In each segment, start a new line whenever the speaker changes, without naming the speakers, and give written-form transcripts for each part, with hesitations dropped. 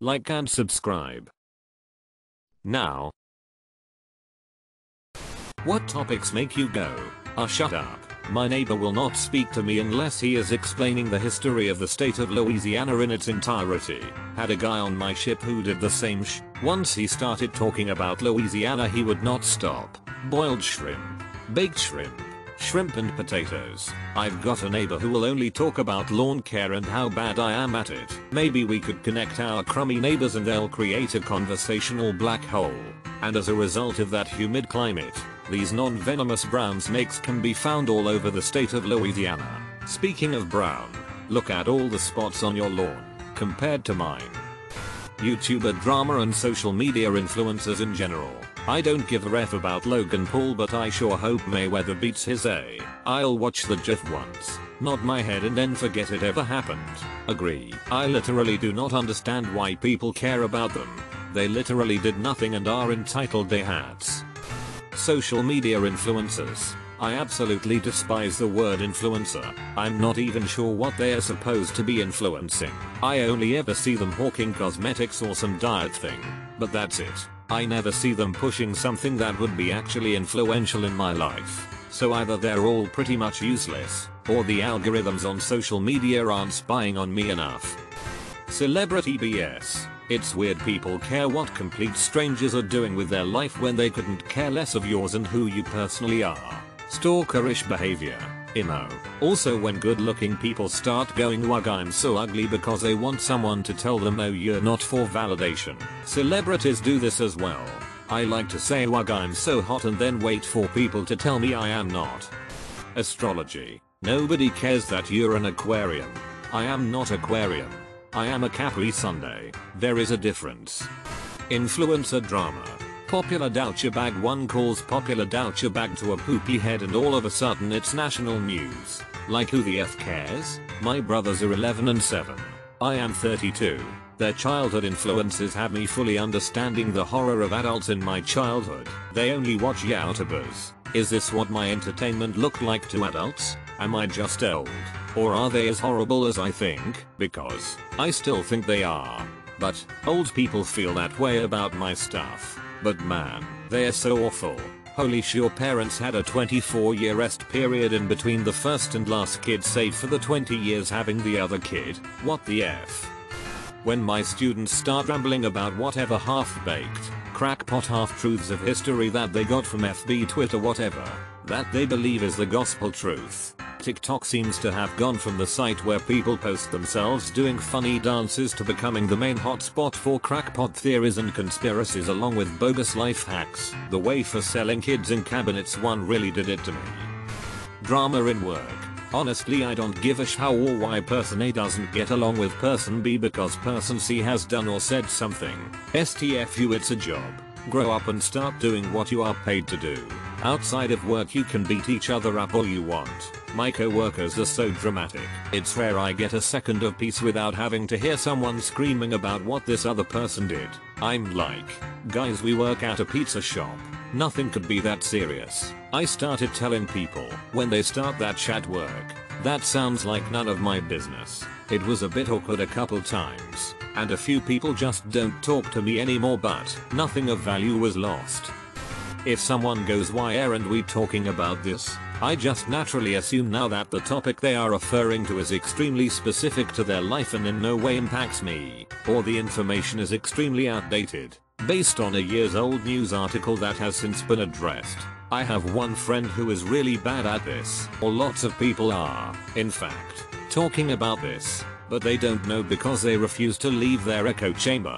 like and subscribe. Now. What topics make you go, "Ah, shut up"? My neighbor will not speak to me unless he is explaining the history of the state of Louisiana in its entirety. Had a guy on my ship who did the same Once he started talking about Louisiana he would not stop. Boiled shrimp, baked shrimp and potatoes. I've got a neighbor who will only talk about lawn care and how bad I am at it. Maybe we could connect our crummy neighbors and they'll create a conversational black hole. And as a result of that humid climate, these non-venomous brown snakes can be found all over the state of Louisiana. Speaking of brown, look at all the spots on your lawn, compared to mine. YouTuber drama and social media influencers in general. I don't give a ref about Logan Paul, but I sure hope Mayweather beats his A. I'll watch the GIF once, nod my head and then forget it ever happened. Agree. I literally do not understand why people care about them. They literally did nothing and are entitled they hats. Social media influencers. I absolutely despise the word influencer. I'm not even sure what they are supposed to be influencing. I only ever see them hawking cosmetics or some diet thing. But that's it. I never see them pushing something that would be actually influential in my life. So either they're all pretty much useless, or the algorithms on social media aren't spying on me enough. Celebrity BS. It's weird people care what complete strangers are doing with their life when they couldn't care less of yours and who you personally are. Stalkerish behavior. Emo. Also when good looking people start going "Ugh, I'm so ugly" because they want someone to tell them "No, you're not" for validation. Celebrities do this as well. I like to say "Ugh, I'm so hot" and then wait for people to tell me I am not. Astrology. Nobody cares that you're an Aquarian. I am not Aquarian. I am a Capri Sunday. There is a difference. Influencer drama. Popular douchebag. One calls popular douchebag to a poopy head and all of a sudden it's national news. Like who the F cares? My brothers are 11 and 7. I am 32. Their childhood influences have me fully understanding the horror of adults in my childhood. They only watch YouTubers. Is this what my entertainment looked like to adults? Am I just old? Or are they as horrible as I think? Because I still think they are. But old people feel that way about my stuff. But man, they're so awful. Holy sh! Your parents had a 24-year rest period in between the first and last kid save for the 20 years having the other kid. What the F? When my students start rambling about whatever half-baked, crackpot half-truths of history that they got from FB, Twitter, whatever, that they believe is the gospel truth. TikTok seems to have gone from the site where people post themselves doing funny dances to becoming the main hotspot for crackpot theories and conspiracies along with bogus life hacks. The way for selling kids in cabinets one really did it to me. Drama in work. Honestly, I don't give a sh how or why person A doesn't get along with person B because person C has done or said something. STFU, it's a job. Grow up and start doing what you are paid to do. Outside of work you can beat each other up all you want. My co-workers are so dramatic. It's rare I get a second of peace without having to hear someone screaming about what this other person did. I'm like, guys, we work at a pizza shop. Nothing could be that serious. I started telling people when they start that chat work. That sounds like none of my business. It was a bit awkward a couple times. And a few people just don't talk to me anymore, but nothing of value was lost. If someone goes "Why aren't we talking about this?" I just naturally assume now that the topic they are referring to is extremely specific to their life and in no way impacts me, or the information is extremely outdated, based on a years old news article that has since been addressed. I have one friend who is really bad at this, or lots of people are, in fact, talking about this, but they don't know because they refuse to leave their echo chamber.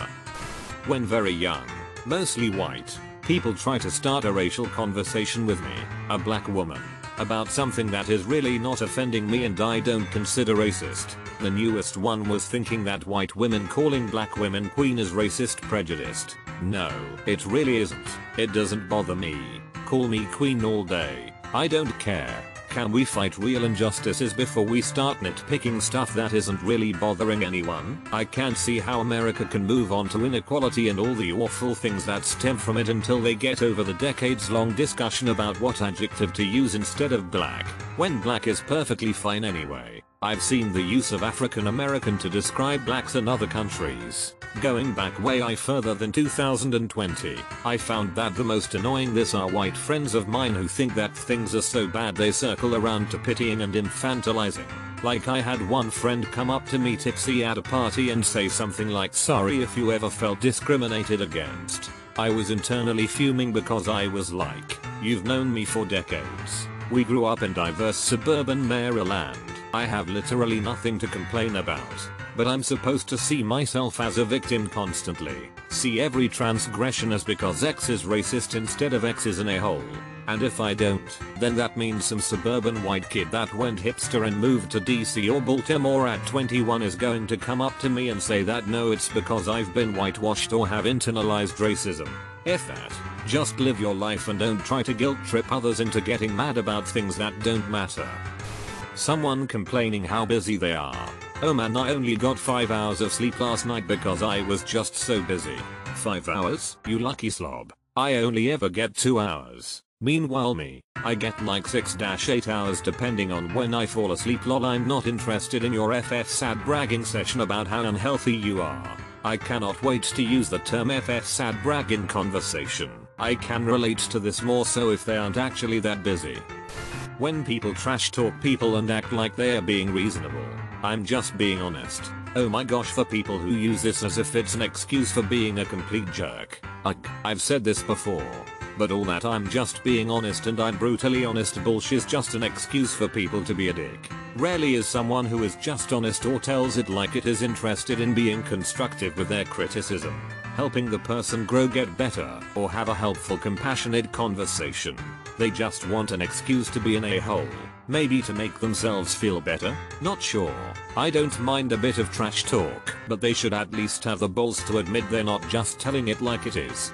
When very young, mostly white, people try to start a racial conversation with me, a black woman, about something that is really not offending me and I don't consider racist. The newest one was thinking that white women calling black women queen is racist prejudiced. No, it really isn't. It doesn't bother me. Call me queen all day. I don't care. Can we fight real injustices before we start nitpicking stuff that isn't really bothering anyone? I can't see how America can move on to inequality and all the awful things that stem from it until they get over the decades-long discussion about what adjective to use instead of black, when black is perfectly fine anyway. I've seen the use of African American to describe blacks in other countries. Going back way further than 2020, I found that the most annoying this are white friends of mine who think that things are so bad they circle around to pitying and infantilizing. Like I had one friend come up to me tipsy at a party and say something like, "Sorry if you ever felt discriminated against." I was internally fuming because I was like, "You've known me for decades. We grew up in diverse suburban Maryland. I have literally nothing to complain about. But I'm supposed to see myself as a victim constantly. See every transgression as because X is racist instead of X is an a-hole. And if I don't, then that means some suburban white kid that went hipster and moved to DC or Baltimore at 21 is going to come up to me and say that no, it's because I've been whitewashed or have internalized racism. F that. Just live your life and don't try to guilt trip others into getting mad about things that don't matter." Someone complaining how busy they are. "Oh man, I only got 5 hours of sleep last night because I was just so busy." 5 hours? You lucky slob. I only ever get 2 hours. Meanwhile me, I get like 6-8 hours depending on when I fall asleep. Lol, I'm not interested in your sad bragging session about how unhealthy you are. I cannot wait to use the term sad brag in conversation. I can relate to this more so if they aren't actually that busy. When people trash talk people and act like they are being reasonable, I'm just being honest. Oh my gosh, for people who use this as if it's an excuse for being a complete jerk. I've said this before. But all that "I'm just being honest and I'm brutally honest" bullshit's just an excuse for people to be a dick. Rarely is someone who is just honest or tells it like it is interested in being constructive with their criticism, helping the person grow, get better, or have a helpful, compassionate conversation. They just want an excuse to be an a-hole. Maybe to make themselves feel better? Not sure. I don't mind a bit of trash talk, but they should at least have the balls to admit they're not just telling it like it is.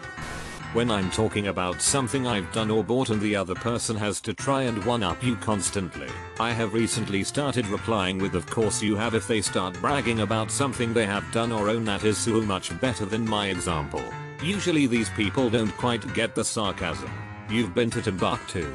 When I'm talking about something I've done or bought and the other person has to try and one-up you constantly, I have recently started replying with "of course you have" if they start bragging about something they have done or own that is so much better than my example. Usually these people don't quite get the sarcasm. You've been to Timbuktu.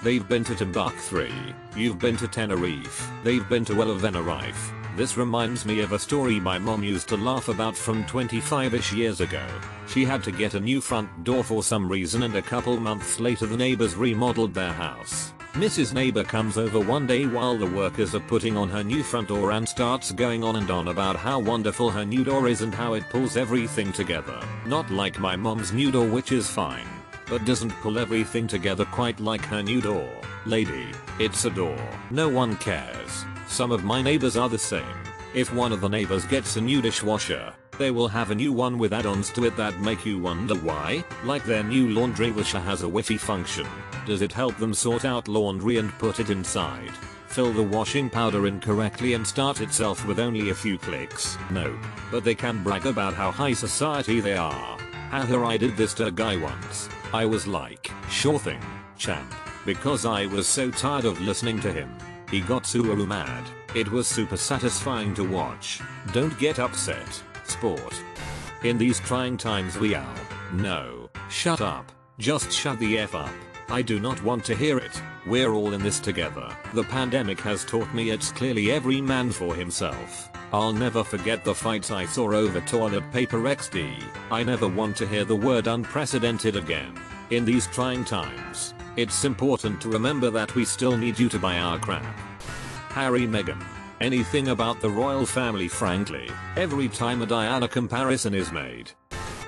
They've been to Timbuktu. You've been to Tenerife. They've been to Tenerife. This reminds me of a story my mom used to laugh about from 25-ish years ago. She had to get a new front door for some reason and a couple months later the neighbors remodeled their house. Mrs. Neighbor comes over one day while the workers are putting on her new front door and starts going on and on about how wonderful her new door is and how it pulls everything together. Not like my mom's new door, which is fine, but doesn't pull everything together quite like her new door. Lady, it's a door. No one cares. Some of my neighbors are the same. If one of the neighbors gets a new dishwasher, they will have a new one with add-ons to it that make you wonder why. Like their new laundry washer has a Wi-Fi function. Does it help them sort out laundry and put it inside, fill the washing powder in correctly and start itself with only a few clicks? Nope. But they can brag about how high society they are. Haha, I did this to a guy once. I was like, "Sure thing, champ," because I was so tired of listening to him. He got super mad. It was super satisfying to watch. Don't get upset. Sport. In these trying times we all. No. Shut up. Just shut the F up. I do not want to hear it. We're all in this together. The pandemic has taught me it's clearly every man for himself. I'll never forget the fights I saw over toilet paper XD. I never want to hear the word unprecedented again. In these trying times, it's important to remember that we still need you to buy our crap. Harry, Meghan. Anything about the royal family, frankly. Every time a Diana comparison is made.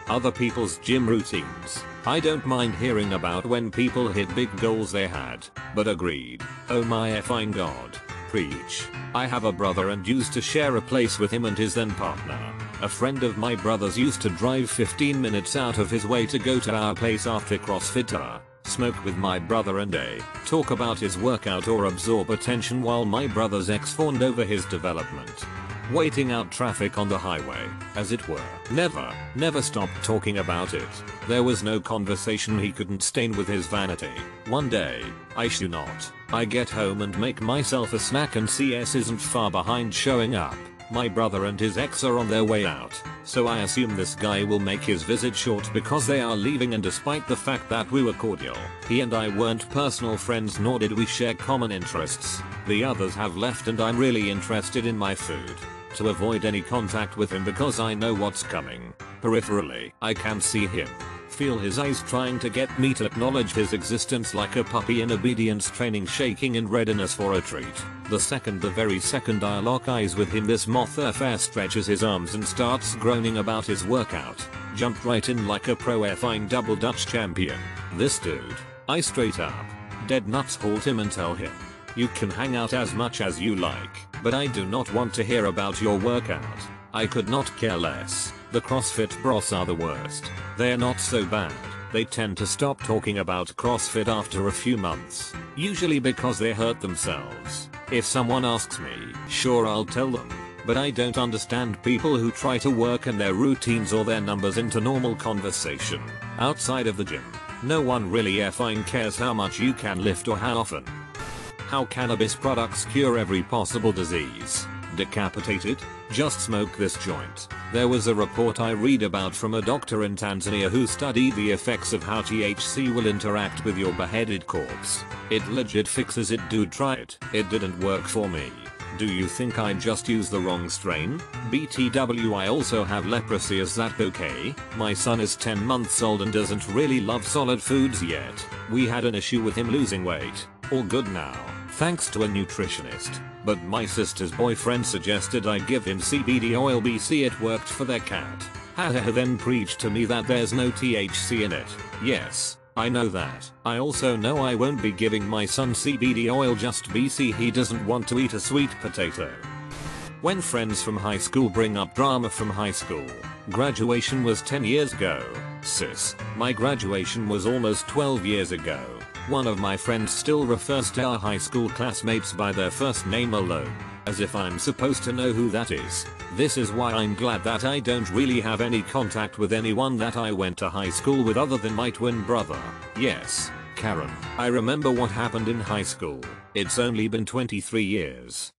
Other people's gym routines. I don't mind hearing about when people hit big goals they had, but agreed. Oh my effing god. Preach. I have a brother and used to share a place with him and his then partner. A friend of my brother's used to drive 15 minutes out of his way to go to our place after CrossFit, smoke with my brother and talk about his workout or absorb attention while my brother's ex fawned over his development. Waiting out traffic on the highway, as it were. Never stopped talking about it. There was no conversation he couldn't stain with his vanity. One day, I get home and make myself a snack and CS isn't far behind showing up. My brother and his ex are on their way out, so I assume this guy will make his visit short because they are leaving, and despite the fact that we were cordial, he and I weren't personal friends nor did we share common interests. The others have left and I'm really interested in my food. To avoid any contact with him because I know what's coming. Peripherally, I can see him. Feel his eyes trying to get me to acknowledge his existence like a puppy in obedience training, shaking in readiness for a treat. The very second I lock eyes with him, this moth affair stretches his arms and starts groaning about his workout. Jumped right in like a pro effing double Dutch champion. This dude. I straight up, dead nuts halt him and tell him, you can hang out as much as you like, but I do not want to hear about your workout. I could not care less. The CrossFit bros are the worst. They're not so bad. They tend to stop talking about CrossFit after a few months. Usually because they hurt themselves. If someone asks me, sure I'll tell them. But I don't understand people who try to work in their routines or their numbers into normal conversation. Outside of the gym, no one really effing cares how much you can lift or how often. How cannabis products cure every possible disease. Decapitated? Just smoke this joint. There was a report I read about from a doctor in Tanzania who studied the effects of how THC will interact with your beheaded corpse. It legit fixes it, dude, try it. It didn't work for me. Do you think I just used the wrong strain? BTW, I also have leprosy, is that okay? My son is 10 months old and doesn't really love solid foods yet. We had an issue with him losing weight. All good now, thanks to a nutritionist. But my sister's boyfriend suggested I give him CBD oil. BC, it worked for their cat. Haha, then preached to me that there's no THC in it. Yes, I know that. I also know I won't be giving my son CBD oil, just BC he doesn't want to eat a sweet potato. When friends from high school bring up drama from high school. Graduation was 10 years ago. Sis, my graduation was almost 12 years ago. One of my friends still refers to our high school classmates by their first name alone, as if I'm supposed to know who that is. This is why I'm glad that I don't really have any contact with anyone that I went to high school with other than my twin brother. Yes, Karen, I remember what happened in high school. It's only been 23 years.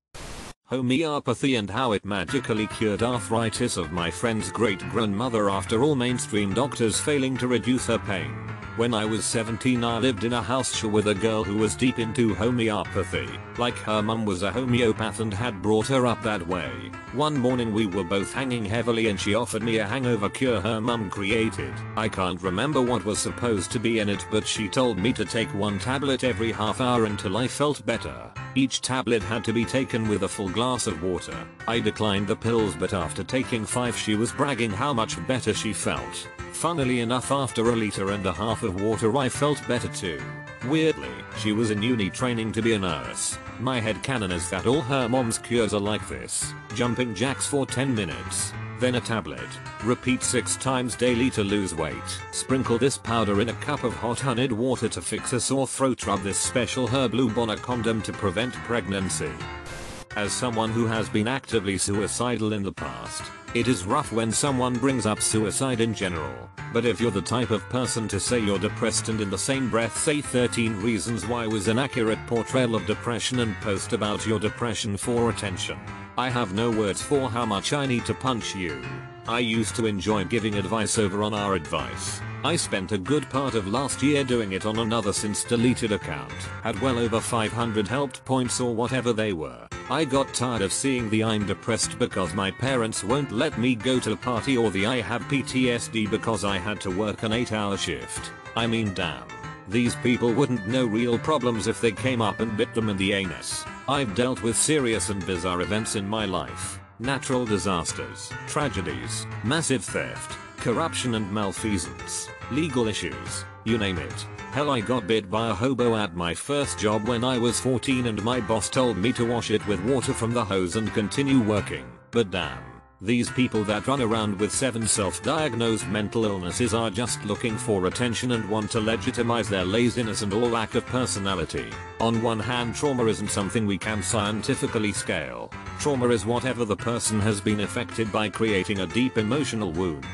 Homeopathy and how it magically cured arthritis of my friend's great-grandmother after all mainstream doctors failing to reduce her pain. When I was 17 I lived in a house with a girl who was deep into homeopathy, like her mum was a homeopath and had brought her up that way. One morning we were both hanging heavily and she offered me a hangover cure her mum created. I can't remember what was supposed to be in it, but she told me to take one tablet every half hour until I felt better. Each tablet had to be taken with a full glass of water. I declined the pills, but after taking 5 she was bragging how much better she felt. Funnily enough, after a liter and a half of water I felt better too. Weirdly, she was in uni training to be a nurse. My headcanon is that all her mom's cures are like this. Jumping jacks for 10 minutes. Then a tablet. Repeat 6 times daily to lose weight. Sprinkle this powder in a cup of hot honeyed water to fix a sore throat. Rub this special herb lube on a condom to prevent pregnancy. As someone who has been actively suicidal in the past, it is rough when someone brings up suicide in general, but if you're the type of person to say you're depressed and in the same breath say 13 reasons why was an accurate portrayal of depression and post about your depression for attention, I have no words for how much I need to punch you. I used to enjoy giving advice over on our advice. I spent a good part of last year doing it on another since deleted account. Had well over 500 helped points or whatever they were. I got tired of seeing the I'm depressed because my parents won't let me go to a party or the I have PTSD because I had to work an 8-hour shift. I mean, damn. These people wouldn't know real problems if they came up and bit them in the anus. I've dealt with serious and bizarre events in my life. Natural disasters, tragedies, massive theft, corruption and malfeasance, legal issues, you name it. Hell, I got bit by a hobo at my first job when I was 14 and my boss told me to wash it with water from the hose and continue working. But damn, these people that run around with 7 self-diagnosed mental illnesses are just looking for attention and want to legitimize their laziness and all lack of personality. On one hand, trauma isn't something we can scientifically scale. Trauma is whatever the person has been affected by, creating a deep emotional wound.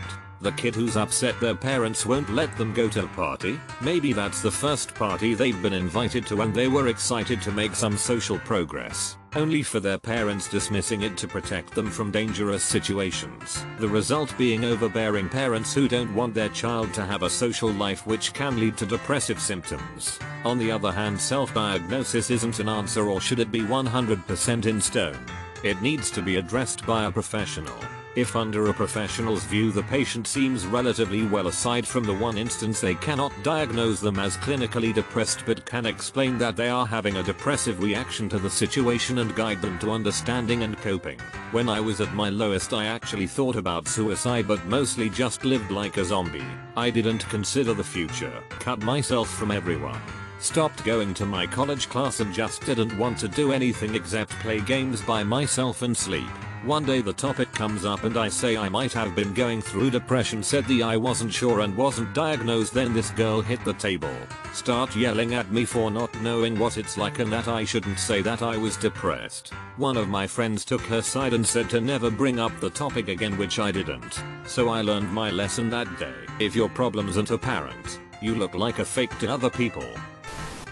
The kid who's upset their parents won't let them go to a party? Maybe that's the first party they've been invited to and they were excited to make some social progress, only for their parents dismissing it to protect them from dangerous situations. The result being overbearing parents who don't want their child to have a social life, which can lead to depressive symptoms. On the other hand, self-diagnosis isn't an answer, or should it be 100% in stone. It needs to be addressed by a professional. If under a professional's view the patient seems relatively well, aside from the one instance they cannot diagnose them as clinically depressed but can explain that they are having a depressive reaction to the situation and guide them to understanding and coping. When I was at my lowest, I actually thought about suicide, but mostly just lived like a zombie. I didn't consider the future, cut myself from everyone, stopped going to my college class, and just didn't want to do anything except play games by myself and sleep. One day the topic comes up and I say I might have been going through depression. Said I wasn't sure and wasn't diagnosed. Then this girl hit the table, start yelling at me for not knowing what it's like and that I shouldn't say that I was depressed. One of my friends took her side and said to never bring up the topic again, which I didn't. So I learned my lesson that day. If your problems aren't apparent, you look like a fake to other people.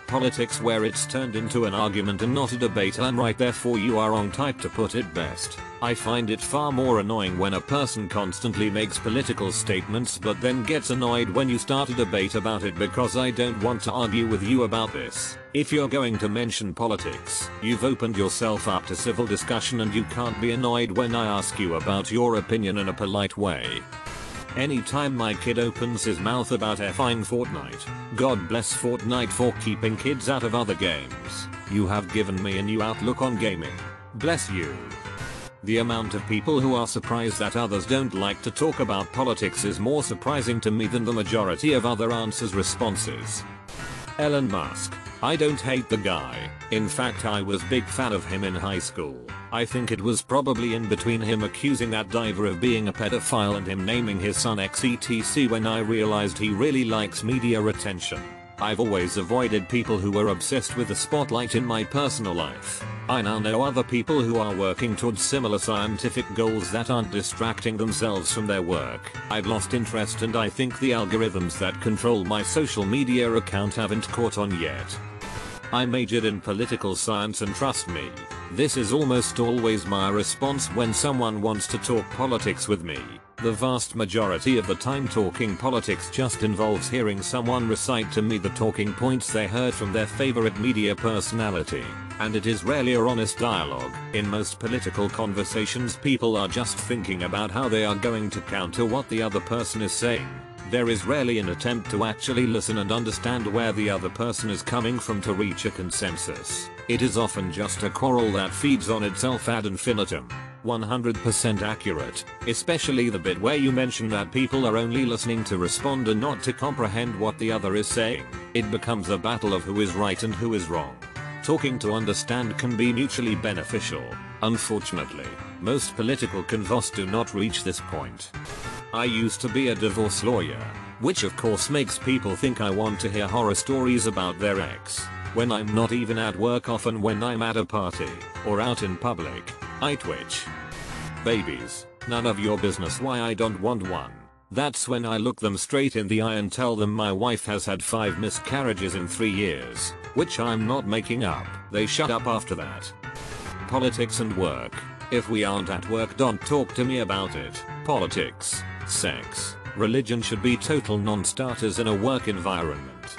Politics where it's turned into an argument and not a debate. I'm right, therefore you are wrong type, to put it best. I find it far more annoying when a person constantly makes political statements but then gets annoyed when you start a debate about it, because I don't want to argue with you about this. If you're going to mention politics, you've opened yourself up to civil discussion, and you can't be annoyed when I ask you about your opinion in a polite way. Anytime my kid opens his mouth about effing Fortnite, God bless Fortnite for keeping kids out of other games. You have given me a new outlook on gaming. Bless you. The amount of people who are surprised that others don't like to talk about politics is more surprising to me than the majority of other answers' responses. Elon Musk. I don't hate the guy. In fact, I was big fan of him in high school. I think it was probably in between him accusing that diver of being a pedophile and him naming his son XETC when I realized he really likes media attention. I've always avoided people who were obsessed with the spotlight in my personal life. I now know other people who are working towards similar scientific goals that aren't distracting themselves from their work. I've lost interest, and I think the algorithms that control my social media account haven't caught on yet. I majored in political science, and trust me, this is almost always my response when someone wants to talk politics with me. The vast majority of the time, talking politics just involves hearing someone recite to me the talking points they heard from their favorite media personality, and it is rarely a honest dialogue. In most political conversations, people are just thinking about how they are going to counter what the other person is saying. There is rarely an attempt to actually listen and understand where the other person is coming from to reach a consensus. It is often just a quarrel that feeds on itself ad infinitum. 100% accurate, especially the bit where you mention that people are only listening to respond and not to comprehend what the other is saying. It becomes a battle of who is right and who is wrong. Talking to understand can be mutually beneficial. Unfortunately, most political convos do not reach this point. I used to be a divorce lawyer, which of course makes people think I want to hear horror stories about their ex. When I'm not even at work, often when I'm at a party or out in public, I twitch. Babies, none of your business why I don't want one. That's when I look them straight in the eye and tell them my wife has had 5 miscarriages in 3 years, which I'm not making up. They shut up after that. Politics and work. If we aren't at work, don't talk to me about it. Politics, sex, religion should be total non-starters in a work environment.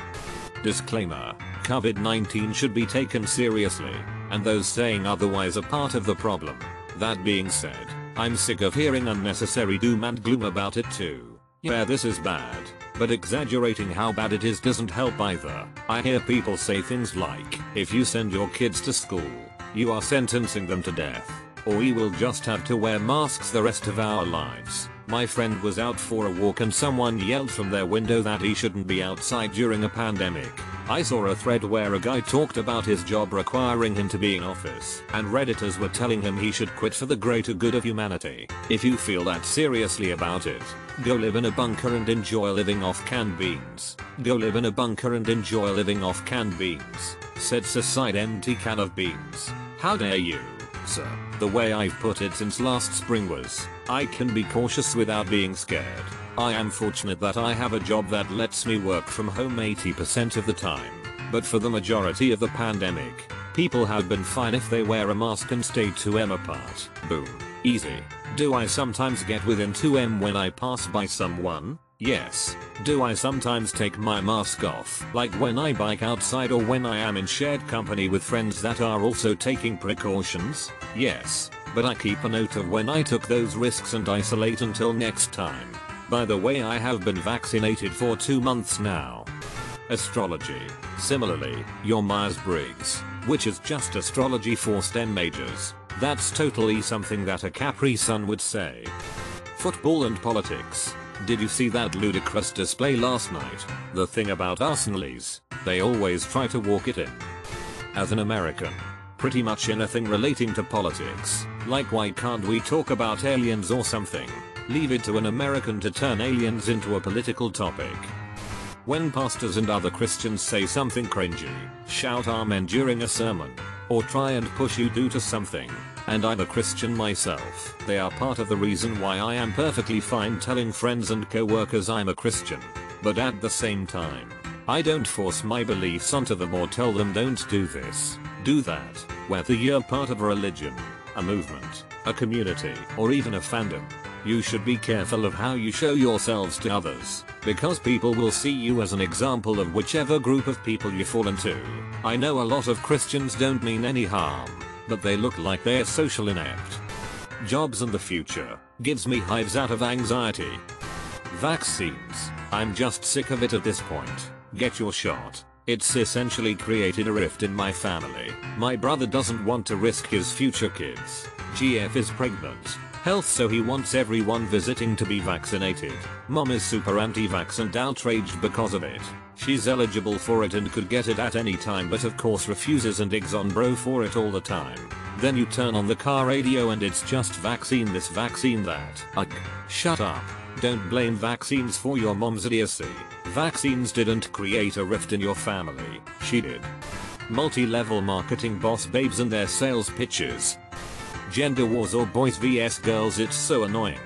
Disclaimer: COVID-19 should be taken seriously, and those saying otherwise are part of the problem. That being said, I'm sick of hearing unnecessary doom and gloom about it too. Yeah, this is bad, but exaggerating how bad it is doesn't help either. I hear people say things like, if you send your kids to school, you are sentencing them to death, or we will just have to wear masks the rest of our lives. My friend was out for a walk and someone yelled from their window that he shouldn't be outside during a pandemic. I saw a thread where a guy talked about his job requiring him to be in office, and Redditors were telling him he should quit for the greater good of humanity. If you feel that seriously about it, go live in a bunker and enjoy living off canned beans. Go live in a bunker and enjoy living off canned beans. Sets aside empty can of beans. How dare you, sir? The way I've put it since last spring was, I can be cautious without being scared. I am fortunate that I have a job that lets me work from home 80% of the time. But for the majority of the pandemic, people have been fine if they wear a mask and stay 2m apart. Boom. Easy. Do I sometimes get within 2m when I pass by someone? Yes. Do I sometimes take my mask off, like when I bike outside or when I am in shared company with friends that are also taking precautions? Yes. But I keep a note of when I took those risks and isolate until next time. By the way, I have been vaccinated for 2 months now. Astrology. Similarly, your Myers-Briggs, which is just astrology for STEM majors. That's totally something that a Capri Sun would say. Football and politics. Did you see that ludicrous display last night? The thing about Arsenalese, they always try to walk it in. As an American, pretty much anything relating to politics, like why can't we talk about aliens or something? Leave it to an American to turn aliens into a political topic. When pastors and other Christians say something cringy, shout amen during a sermon, or try and push you to something, and I'm a Christian myself, they are part of the reason why I am perfectly fine telling friends and co-workers I'm a Christian. But at the same time, I don't force my beliefs onto them or tell them don't do this, do that, whether you're part of a religion, a movement, a community, or even a fandom. You should be careful of how you show yourselves to others, because people will see you as an example of whichever group of people you fall into. I know a lot of Christians don't mean any harm, but they look like they're social inept. Jobs and the future gives me hives out of anxiety. Vaccines. I'm just sick of it at this point. Get your shot. It's essentially created a rift in my family. My brother doesn't want to risk his future kids. GF is pregnant. Health, so he wants everyone visiting to be vaccinated. Mom is super anti-vax and outraged because of it. She's eligible for it and could get it at any time, but of course refuses and eggs on bro for it all the time. Then you turn on the car radio and it's just vaccine this, vaccine that. Ugh. Shut up. Don't blame vaccines for your mom's idiocy. Vaccines didn't create a rift in your family. She did. Multi-level marketing boss babes and their sales pitches. Gender wars or boys vs girls, it's so annoying.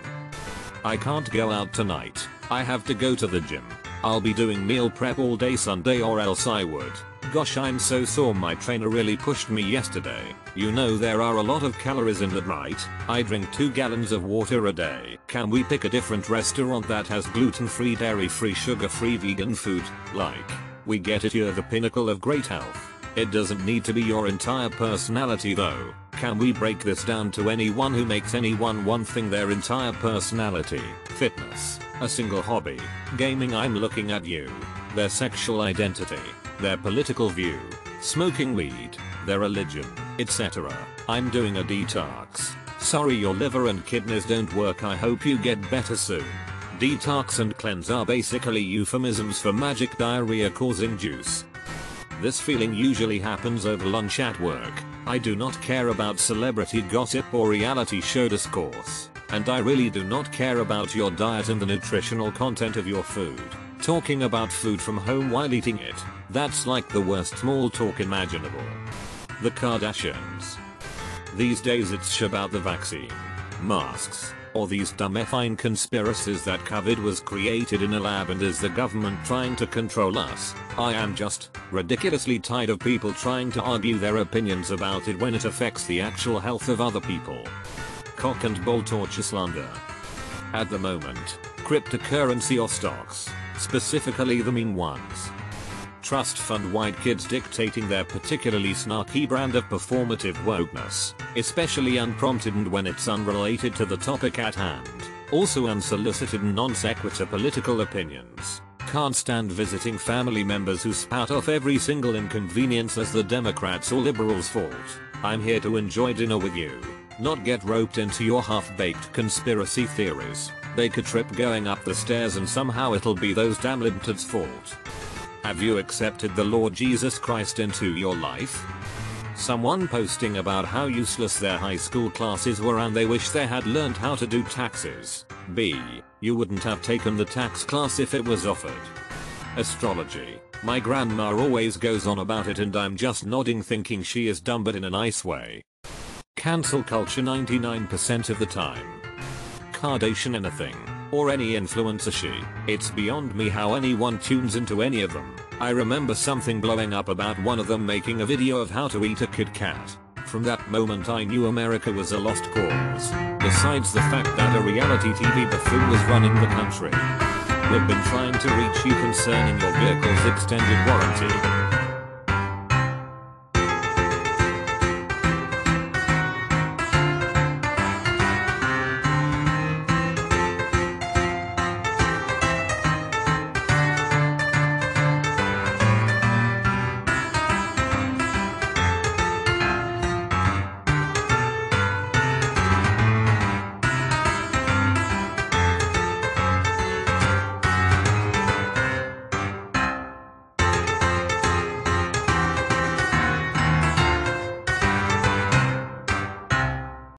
I can't go out tonight. I have to go to the gym. I'll be doing meal prep all day Sunday or else I would. Gosh, I'm so sore, my trainer really pushed me yesterday. You know there are a lot of calories in that, right? I drink 2 gallons of water a day. Can we pick a different restaurant that has gluten-free, dairy-free, sugar-free vegan food? Like, we get it, you're the pinnacle of great health. It doesn't need to be your entire personality though. Can we break this down to anyone who makes anyone one thing their entire personality? Fitness, a single hobby, gaming, I'm looking at you, their sexual identity, their political view, smoking weed, their religion, etc. I'm doing a detox. Sorry your liver and kidneys don't work, I hope you get better soon. Detox and cleanse are basically euphemisms for magic diarrhea causing juice. This feeling usually happens over lunch at work. I do not care about celebrity gossip or reality show discourse. And I really do not care about your diet and the nutritional content of your food. Talking about food from home while eating it, that's like the worst small talk imaginable. The Kardashians. These days it's about the vaccine, masks, or these dumb effing conspiracies that COVID was created in a lab and is the government trying to control us. I am just ridiculously tired of people trying to argue their opinions about it when it affects the actual health of other people. Cock and bull torture slander. At the moment, cryptocurrency or stocks, specifically the meme ones, trust fund white kids dictating their particularly snarky brand of performative wokeness, especially unprompted and when it's unrelated to the topic at hand. Also unsolicited and non sequitur political opinions. Can't stand visiting family members who spout off every single inconvenience as the Democrats or liberals' fault. I'm here to enjoy dinner with you, not get roped into your half-baked conspiracy theories. They could trip going up the stairs and somehow it'll be those damn libtards' fault. Have you accepted the Lord Jesus Christ into your life? Someone posting about how useless their high school classes were and they wish they had learned how to do taxes. B. You wouldn't have taken the tax class if it was offered. Astrology. My grandma always goes on about it and I'm just nodding thinking she is dumb but in a nice way. Cancel culture 99% of the time. Kardashian anything. or any influencer it's beyond me how anyone tunes into any of them. I remember something blowing up about one of them making a video of how to eat a Kit Kat. From that moment I knew America was a lost cause. Besides the fact that a reality TV buffoon was running the country. We've been trying to reach you concerning your vehicle's extended warranty.